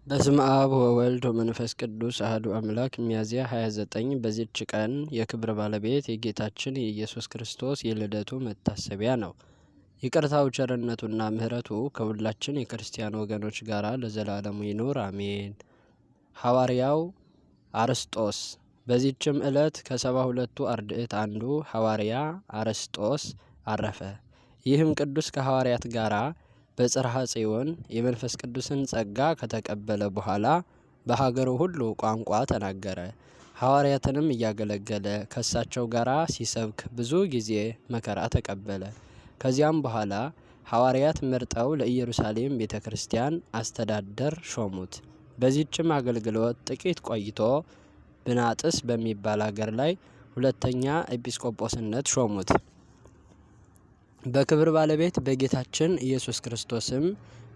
በስመ አብ ወወልድ ወመንፈስ ቅዱስ አሐዱ አምላክ። ሚያዝያ 29 በዚህች ቀን የክብር ባለቤት የጌታችን የኢየሱስ ክርስቶስ የልደቱ መታሰቢያ ነው። ይቅርታው ቸርነቱና ምሕረቱ ከሁላችን የክርስቲያን ወገኖች ጋር ለዘላለሙ ይኑር አሜን። ሐዋርያው አርስጦስ። በዚህችም ዕለት ከ72ቱ አርድእት አንዱ ሐዋርያ አርስጦስ አረፈ። ይህም ቅዱስ ከሐዋርያት ጋራ በጽርሐ ጽዮን የመንፈስ ቅዱስን ጸጋ ከተቀበለ በኋላ በሀገሩ ሁሉ ቋንቋ ተናገረ። ሐዋርያትንም እያገለገለ ከሳቸው ጋራ ሲሰብክ ብዙ ጊዜ መከራ ተቀበለ። ከዚያም በኋላ ሐዋርያት መርጠው ለኢየሩሳሌም ቤተ ክርስቲያን አስተዳደር ሾሙት። በዚህችም አገልግሎት ጥቂት ቆይቶ ብናጥስ በሚባል አገር ላይ ሁለተኛ ኤጲስቆጶስነት ሾሙት። በክብር ባለቤት በጌታችን ኢየሱስ ክርስቶስም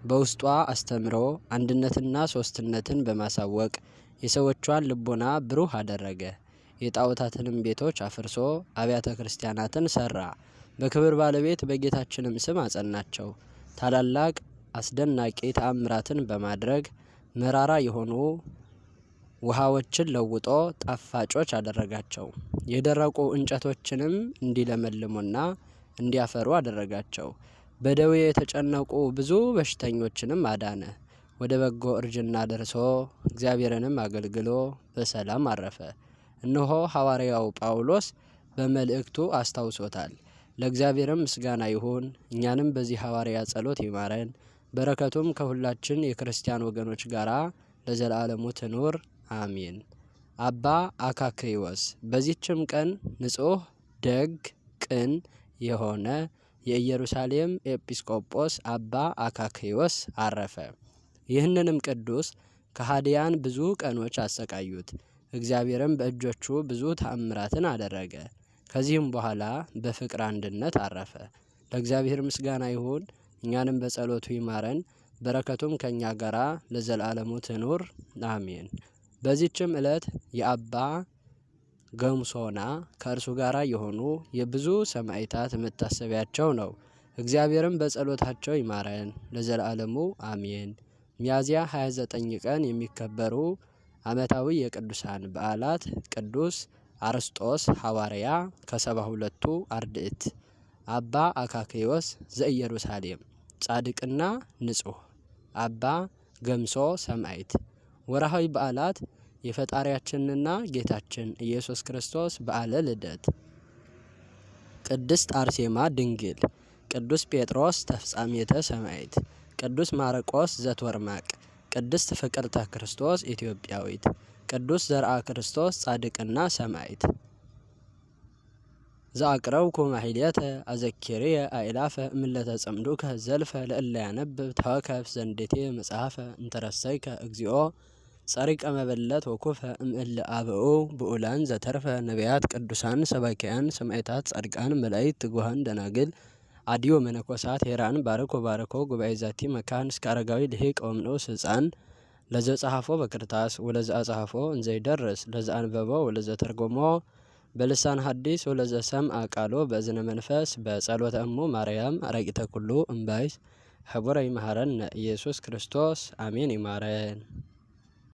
በውስጧ አስተምሮ አንድነትና ሶስትነትን በማሳወቅ የሰዎቿን ልቦና ብሩህ አደረገ። የጣዖታትንም ቤቶች አፍርሶ አብያተ ክርስቲያናትን ሰራ። በክብር ባለቤት በጌታችንም ስም አጸናቸው። ታላላቅ አስደናቂ ተአምራትን በማድረግ መራራ የሆኑ ውሃዎችን ለውጦ ጣፋጮች አደረጋቸው። የደረቁ እንጨቶችንም እንዲለመልሙና እንዲያፈሩ አደረጋቸው። በደዌ የተጨነቁ ብዙ በሽተኞችንም አዳነ። ወደ በጎ እርጅና ደርሶ እግዚአብሔርንም አገልግሎ በሰላም አረፈ። እነሆ ሐዋርያው ጳውሎስ በመልእክቱ አስታውሶታል። ለእግዚአብሔርም ምስጋና ይሁን፣ እኛንም በዚህ ሐዋርያ ጸሎት ይማረን፣ በረከቱም ከሁላችን የክርስቲያን ወገኖች ጋር ለዘላለሙ ትኑር አሜን። አባ አካክዮስ። በዚህችም ቀን ንጹሕ ደግ ቅን የሆነ የኢየሩሳሌም ኤጲስቆጶስ አባ አካክዮስ አረፈ። ይህንንም ቅዱስ ከሃዲያን ብዙ ቀኖች አሰቃዩት። እግዚአብሔርም በእጆቹ ብዙ ተአምራትን አደረገ። ከዚህም በኋላ በፍቅር አንድነት አረፈ። ለእግዚአብሔር ምስጋና ይሁን፣ እኛንም በጸሎቱ ይማረን፣ በረከቱም ከእኛ ጋራ ለዘላለሙ ትኑር አሜን። በዚህችም ዕለት የአባ ገምሶና ከእርሱ ጋር የሆኑ የብዙ ሰማዕታት መታሰቢያቸው ነው። እግዚአብሔርም በጸሎታቸው ይማረን ለዘላለሙ አሜን። ሚያዝያ 29 ቀን የሚከበሩ ዓመታዊ የቅዱሳን በዓላት: ቅዱስ አርስጦስ ሐዋርያ ከ72ቱ አርድእት፣ አባ አካክዮስ ዘኢየሩሳሌም ጻድቅና ንጹሕ፣ አባ ገምሶ ሰማዕት። ወርሃዊ በዓላት: የፈጣሪያችንና ጌታችን ኢየሱስ ክርስቶስ በዓለ ልደት፣ ቅድስት አርሴማ ድንግል፣ ቅዱስ ጴጥሮስ ተፍጻሜተ ሰማዕት፣ ቅዱስ ማርቆስ ዘትወርማቅ፣ ቅድስት ፍቅርተ ክርስቶስ ኢትዮጵያዊት፣ ቅዱስ ዘርአ ክርስቶስ ጻድቅና ሰማዕት። ዘአቅረብኩ ማሕሌተ አዘኪርየ አእላፈ እምለተ ጸምዱከ ዘልፈ ለእለ ያነብብ ተወከፍ ዘንዴቴ መጽሐፈ እንተረሰይከ እግዚኦ ጸሪቀ መበለት ወኩፈ እምእለ አብኡ ብኡላን ዘተርፈ ነቢያት ቅዱሳን ሰባኪያን ሰማዕታት ጻድቃን መላእክት ትጉሃን ደናግል አዲዮ መነኮሳት ሄራን ባርኮ ጉባኤ ዛቲ መካን እስከ አረጋዊ ልሂቅ ወምንዑስ ሕፃን ለዘጸሐፎ በክርታስ ወለዘአጸሐፎ እንዘይደርስ ለዘአንበቦ ወለዘተርጎሞ በልሳን ሐዲስ ወለዘሰምዐ ቃሎ በእዝነ መንፈስ በጸሎተ እሙ ማርያም አረቂተ ኩሉ እምባይስ ህቡረ ይመሃረነ ኢየሱስ ክርስቶስ አሜን። ይማረን።